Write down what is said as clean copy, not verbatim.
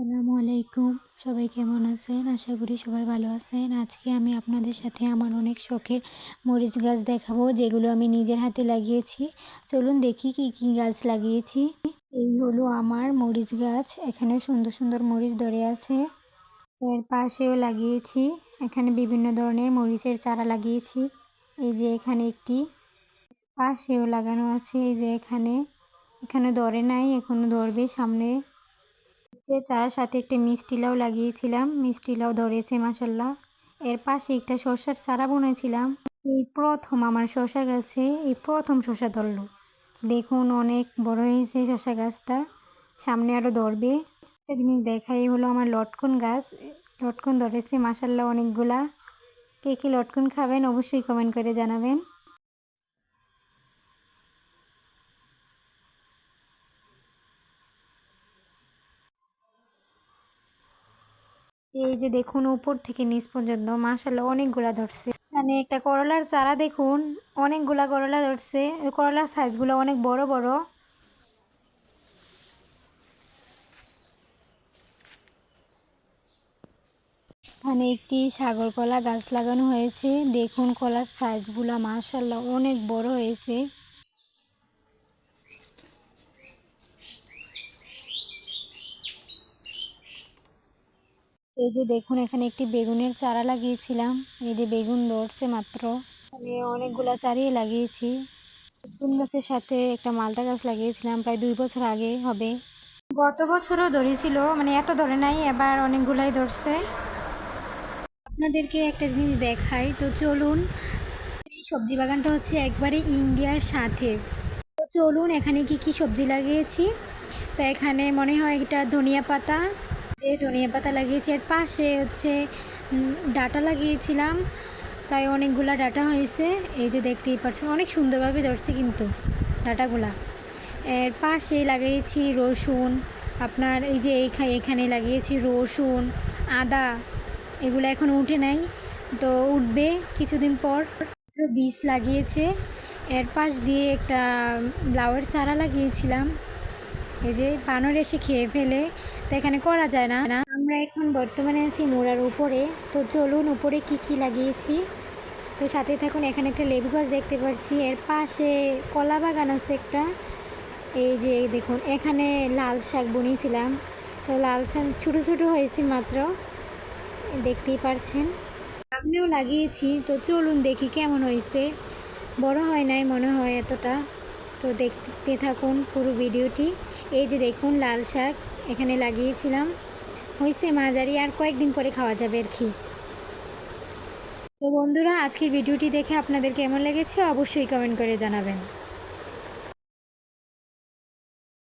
আসসালামু আলাইকুম। সবাই কেমন আছেন? আশা করি সবাই ভালো আছেন। আজকে আমি আপনাদের সাথে আমার অনেক শখের মরিচ গাছ দেখাবো, যেগুলো আমি নিজের হাতে লাগিয়েছি। চলুন দেখি কি কি গাছ লাগিয়েছি। এই হলো আমার মরিচ গাছ। এখানে সুন্দর সুন্দর মরিচ ধরে আছে। এর পাশেও লাগিয়েছি। এখানে বিভিন্ন ধরনের মরিচের চারা লাগিয়েছি। এই যে এখানে একটি, পাশেও লাগানো আছে। এই যে এখানে ধরে নাই, এখনো ধরবে সামনে। যে চারার সাথে একটা মিষ্টি লাউ লাগিয়েছিলাম, মিষ্টি লাউ ধরেছে মাশাল্লাহ। এর পাশে একটা শসার চারা বুনেছিলাম। এই প্রথম আমার শসা গাছে এই প্রথম শসা ধরলো। দেখুন অনেক বড় হয়েছে শসা গাছটা, সামনে আরও ধরবে। একটা জিনিস দেখাই হলো আমার লটকন গাছ, লটকন ধরেছে মাশাল্লাহ অনেকগুলা। কে কে লটকন খাবেন অবশ্যই কমেন্ট করে জানাবেন। এই যে দেখুন উপর থেকে নিচ পর্যন্ত মাশাআল্লাহ অনেকগুলা ধরছে। মানে একটা করলার চারা দেখুন, অনেকগুলা করলা ধরছে। ওই করলার সাইজগুলো অনেক বড় বড়। মানে একটি সাগর কলা গাছ লাগানো হয়েছে। দেখুন কলার সাইজগুলো মাশাআল্লাহ অনেক বড় হয়েছে। এই যে দেখুন এখানে একটি বেগুনের চারা লাগিয়েছিলাম। এই যে বেগুন ধরছে মাত্র। মানে অনেকগুলা চারিয়ে লাগিয়েছি। বেগুন গাছের সাথে একটা মালটা গাছ লাগিয়েছিলাম প্রায় 2 বছর আগে হবে। গত বছরও ধরেছিল, মানে এত ধরে নাই, এবার অনেকগুলাই ধরছে। আপনাদেরকে একটা জিনিস দেখাই, তো চলুন। এই সবজি বাগানটা হচ্ছে একবারে ইন্ডিয়ার সাথে। তো চলুন এখানে কি কি সবজি লাগিয়েছি। তো এখানে মনে হয় এটা ধনিয়া পাতা, যে ধনিয়া পাতা লাগিয়েছি। এর পাশে হচ্ছে ডাঁটা লাগিয়েছিলাম, প্রায় অনেকগুলা ডাঁটা হয়েছে। এই যে দেখতেই পাচ্ছেন অনেক সুন্দরভাবে ধরছে কিন্তু ডাঁটাগুলা। এর পাশে লাগিয়েছি রসুন, আপনার এই যে এখানে লাগিয়েছি রসুন, আদা। এগুলো এখন উঠে নাই, তো উঠবে কিছুদিন পর। বীজ লাগিয়েছে। এর পাশ দিয়ে একটা লাউয়ের চারা লাগিয়েছিলাম। এই যে বানর এসে খেয়ে ফেলে, তো এখানে করা যায় না। আমরা এখন বর্তমানে আছি মোড়ার উপরে। তো চলুন উপরে কি কি লাগিয়েছি, তো সাথে থাকুন। এখানে একটা লেবু গাছ দেখতে পাচ্ছি, এর পাশে কলা বাগান আছে একটা। এই যে দেখুন এখানে লাল শাক বুনিয়েছিলাম, তো লাল শাক ছোটো ছোটো হয়েছে মাত্র, দেখতেই পারছেন। সামনেও লাগিয়েছি, তো চলুন দেখি কেমন হয়েছে। বড় হয় নাই মনে হয় এতটা, তো দেখতে থাকুন পুরো ভিডিওটি। এই যে দেখুন লাল শাক এখানে লাগিয়েছিলাম, হয়েছে মাঝারি, আর কয়েকদিন পরে খাওয়া যাবে আর কি। তো বন্ধুরা আজকের ভিডিওটি দেখে আপনাদের কেমন লেগেছে অবশ্যই কমেন্ট করে জানাবেন।